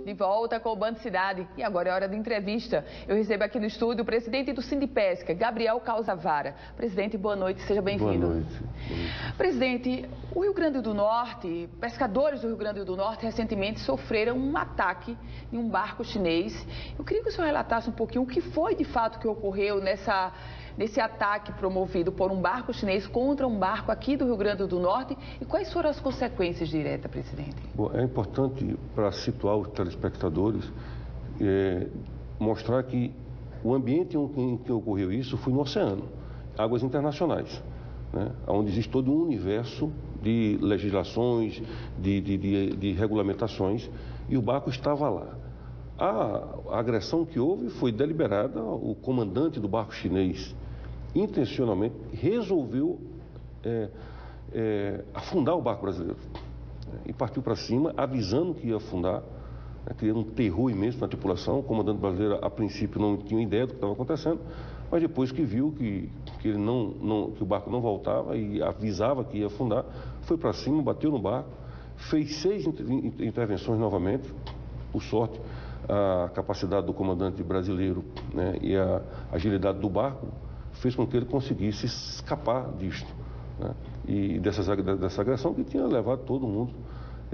de volta com o Band Cidade. E agora é hora da entrevista. Eu recebo aqui no estúdio o presidente do Sindipesca, Gabriel Calzavara. Presidente, boa noite, seja bem-vindo. Boa noite. Presidente, o Rio Grande do Norte, pescadores do Rio Grande do Norte recentemente sofreram um ataque em um barco chinês. Eu queria que o senhor relatasse um pouquinho o que foi de fato que ocorreu nesse ataque promovido por um barco chinês contra um barco aqui do Rio Grande do Norte e quais foram as consequências diretas, presidente? Bom, é importante para situar os telespectadores, mostrar que o ambiente em que ocorreu isso foi no oceano, águas internacionais, né, onde existe todo um universo de legislações, de regulamentações, e o barco estava lá. A agressão que houve foi deliberada, o comandante do barco chinês intencionalmente resolveu afundar o barco brasileiro e partiu para cima, avisando que ia afundar, criando um terror imenso na tripulação. O comandante brasileiro, a princípio, não tinha ideia do que estava acontecendo, mas depois que viu que o barco não voltava e avisava que ia afundar, foi para cima, bateu no barco, fez 6 intervenções novamente. Por sorte, a capacidade do comandante brasileiro, né, e a agilidade do barco fez com que ele conseguisse escapar disto, né, e dessa agressão que tinha levado todo mundo,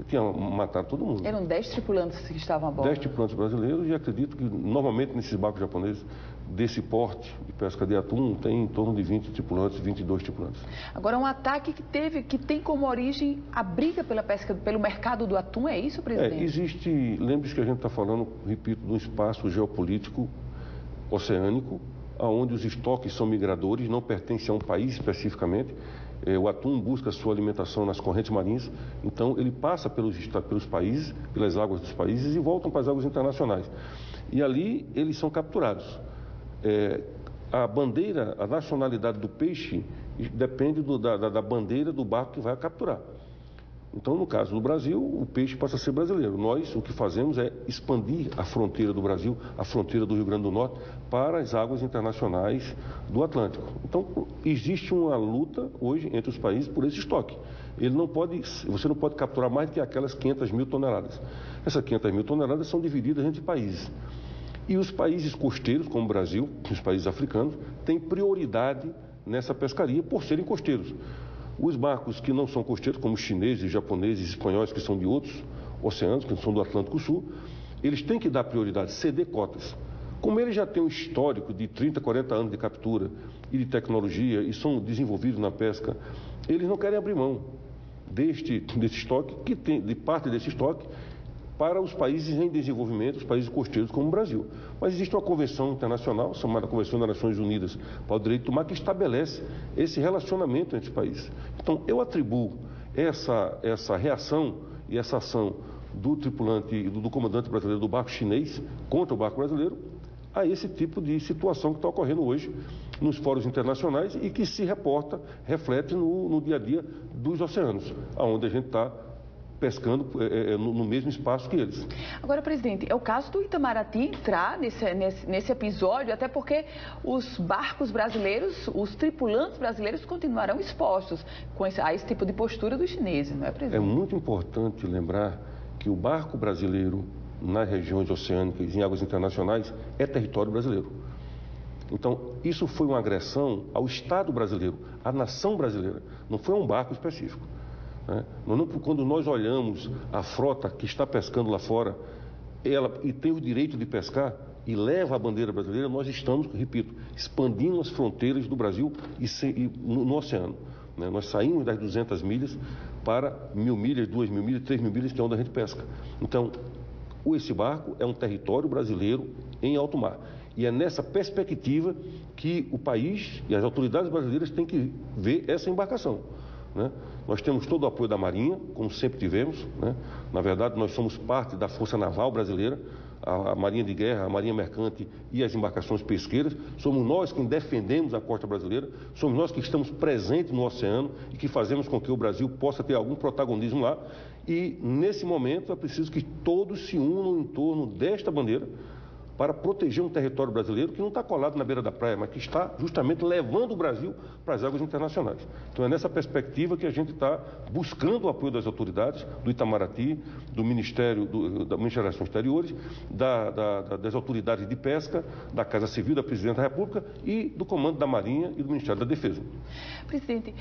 tinha matado todo mundo. Eram 10 tripulantes que estavam a bordo? 10 tripulantes brasileiros, e acredito que normalmente nesses barcos japoneses desse porte de pesca de atum tem em torno de 20 tripulantes, 22 tripulantes. Agora, um ataque que tem como origem a briga pela pesca, pelo mercado do atum, é isso, presidente? Existe, lembre-se que a gente está falando, repito, de um espaço geopolítico oceânico, onde os estoques são migradores, não pertencem a um país especificamente. O atum busca sua alimentação nas correntes marinhas, então ele passa pelos países, pelas águas dos países e voltam para as águas internacionais. E ali eles são capturados. A bandeira, a nacionalidade do peixe depende da bandeira do barco que vai capturar. Então, no caso do Brasil, o peixe passa a ser brasileiro. Nós, o que fazemos é expandir a fronteira do Brasil, a fronteira do Rio Grande do Norte, para as águas internacionais do Atlântico. Então, existe uma luta hoje entre os países por esse estoque. Você não pode capturar mais do que aquelas 500 mil toneladas. Essas 500 mil toneladas são divididas entre países. E os países costeiros, como o Brasil, os países africanos, têm prioridade nessa pescaria por serem costeiros. Os barcos que não são costeiros, como os chineses, japoneses, espanhóis, que são de outros oceanos, que são do Atlântico Sul, eles têm que dar prioridade, ceder cotas. Como eles já têm um histórico de 30, 40 anos de captura e de tecnologia e são desenvolvidos na pesca, eles não querem abrir mão desse estoque, de parte desse estoque, para os países em desenvolvimento, os países costeiros como o Brasil. Mas existe uma convenção internacional, chamada Convenção das Nações Unidas para o Direito do Mar, que estabelece esse relacionamento entre os países. Então, eu atribuo essa reação e essa ação do tripulante e do comandante brasileiro do barco chinês contra o barco brasileiro a esse tipo de situação que está ocorrendo hoje nos fóruns internacionais e que se reflete no dia a dia dos oceanos, onde a gente está pescando no mesmo espaço que eles. Agora, presidente, é o caso do Itamaraty entrar nesse episódio, até porque os barcos brasileiros, os tripulantes brasileiros continuarão expostos a esse tipo de postura dos chineses, não é, presidente? É muito importante lembrar que o barco brasileiro nas regiões oceânicas, em águas internacionais, é território brasileiro. Então, isso foi uma agressão ao Estado brasileiro, à nação brasileira, não foi a um barco específico. Quando nós olhamos a frota que está pescando lá fora, e tem o direito de pescar e leva a bandeira brasileira, nós estamos, repito, expandindo as fronteiras do Brasil no oceano. Nós saímos das 200 milhas para 1.000 milhas, 2.000 milhas, 3.000 milhas, que é onde a gente pesca. Então, esse barco é um território brasileiro em alto mar. E é nessa perspectiva que o país e as autoridades brasileiras têm que ver essa embarcação. Nós temos todo o apoio da Marinha, como sempre tivemos. Na verdade, nós somos parte da Força Naval Brasileira, a Marinha de Guerra, a Marinha Mercante e as embarcações pesqueiras. Somos nós quem defendemos a costa brasileira, somos nós que estamos presentes no oceano e que fazemos com que o Brasil possa ter algum protagonismo lá. E, nesse momento, é preciso que todos se unam em torno desta bandeira, para proteger um território brasileiro que não está colado na beira da praia, mas que está justamente levando o Brasil para as águas internacionais. Então é nessa perspectiva que a gente está buscando o apoio das autoridades, do Itamaraty, do Ministério das Relações Exteriores, das autoridades de pesca, da Casa Civil da Presidente da República e do Comando da Marinha e do Ministério da Defesa. Presidente,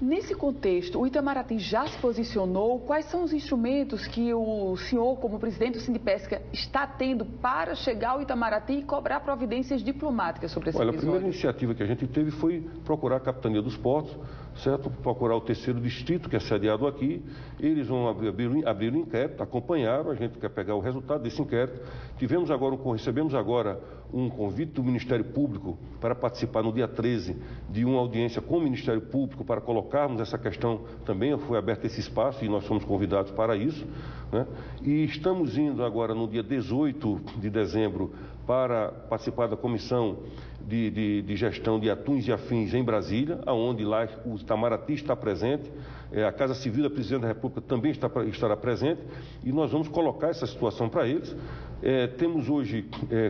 nesse contexto, o Itamaraty já se posicionou? Quais são os instrumentos que o senhor, como presidente do Sindipesca, está tendo para chegar ao Itamaraty e cobrar providências diplomáticas sobre esse episódio? A primeira iniciativa que a gente teve foi procurar a Capitania dos Portos, certo? Procurar o 3º Distrito, que é sediado aqui. Eles vão abrir um inquérito, acompanharam, a gente quer pegar o resultado desse inquérito. Recebemos agora um convite do Ministério Público para participar no dia 13 de uma audiência com o Ministério Público para colocarmos essa questão também. Foi aberto esse espaço e nós fomos convidados para isso, né? E estamos indo agora no dia 18 de dezembro para participar da Comissão de Gestão de Atuns e Afins em Brasília, onde lá o Itamaraty está presente, a Casa Civil da Presidente da República também estará presente, e nós vamos colocar essa situação para eles. Temos hoje,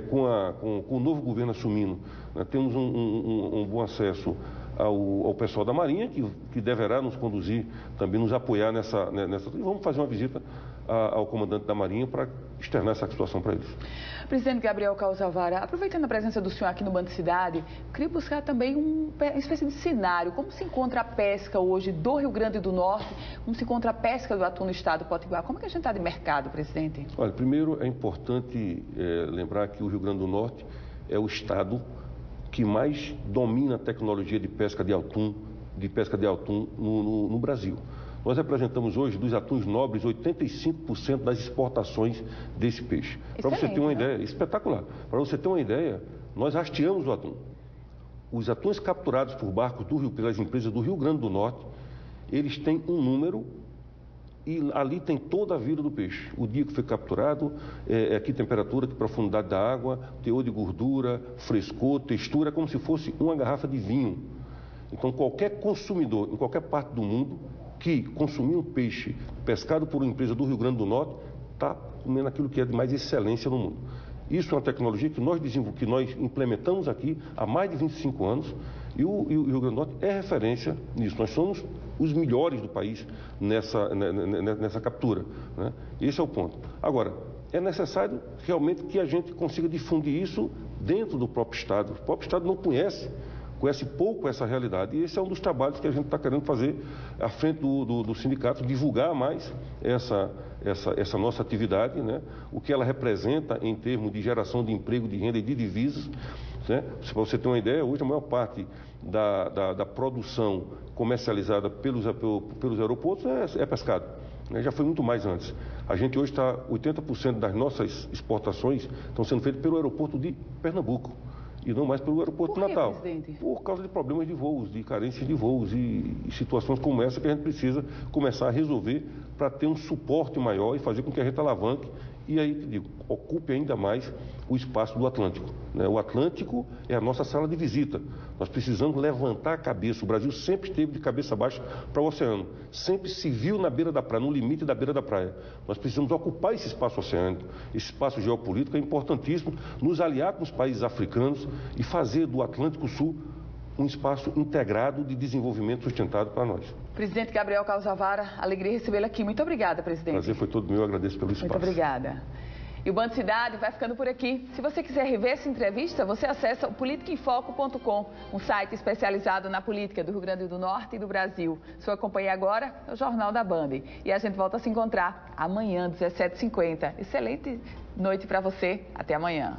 com o novo governo assumindo, né, temos um bom acesso ao pessoal da Marinha, que deverá nos conduzir, também nos apoiar nessa. E vamos fazer uma visita ao comandante da Marinha para externar essa situação para eles. Presidente Gabriel Calzavara, aproveitando a presença do senhor aqui no Band Cidade, queria buscar também uma espécie de cenário. Como se encontra a pesca hoje do Rio Grande do Norte? Como se encontra a pesca do atum no estado do Potiguar? Como é que a gente está de mercado, presidente? Olha, primeiro é importante lembrar que o Rio Grande do Norte é o estado que mais domina a tecnologia de pesca de atum no Brasil. Nós representamos hoje, dos atuns nobres, 85% das exportações desse peixe. Para você ter uma ideia, espetacular. Para você ter uma ideia, nós hasteamos o atum. Os atuns capturados por barcos pelas empresas do Rio Grande do Norte, eles têm um número e ali tem toda a vida do peixe. O dia que foi capturado, que temperatura, que profundidade da água, teor de gordura, frescor, textura, é como se fosse uma garrafa de vinho. Então, qualquer consumidor, em qualquer parte do mundo, que consumir um peixe pescado por uma empresa do Rio Grande do Norte, está comendo aquilo que é de mais excelência no mundo. Isso é uma tecnologia que nós implementamos aqui há mais de 25 anos e o Rio Grande do Norte é referência nisso. Nós somos os melhores do país nessa captura, né? Esse é o ponto. Agora, é necessário realmente que a gente consiga difundir isso dentro do próprio Estado. O próprio Estado não conhece pouco essa realidade. E esse é um dos trabalhos que a gente está querendo fazer à frente do sindicato, divulgar mais essa nossa atividade, né? O que ela representa em termos de geração de emprego, de renda e de divisas, né? Para você ter uma ideia, hoje a maior parte da produção comercializada pelos aeroportos é pescado, né? Já foi muito mais antes. A gente hoje está, 80% das nossas exportações estão sendo feitas pelo aeroporto de Pernambuco e não mais pelo aeroporto de Natal. Presidente? Por causa de problemas de voos, de carência de voos e situações como essa que a gente precisa começar a resolver para ter um suporte maior e fazer com que a gente alavanque e aí, digo, ocupe ainda mais o espaço do Atlântico, né? O Atlântico é a nossa sala de visita. Nós precisamos levantar a cabeça. O Brasil sempre esteve de cabeça baixa para o oceano. Sempre se viu na beira da praia, no limite da beira da praia. Nós precisamos ocupar esse espaço oceânico. Esse espaço geopolítico é importantíssimo, nos aliar com os países africanos e fazer do Atlântico Sul um espaço integrado de desenvolvimento sustentado para nós. Presidente Gabriel Calzavara, alegria recebê-lo aqui. Muito obrigada, presidente. O prazer foi todo meu, agradeço pelo espaço. Muito obrigada. E o Band Cidade vai ficando por aqui. Se você quiser rever essa entrevista, você acessa o politicaemfoco.com, um site especializado na política do Rio Grande do Norte e do Brasil. Sua companhia agora é o Jornal da Band. E a gente volta a se encontrar amanhã, 17h50. Excelente noite para você. Até amanhã.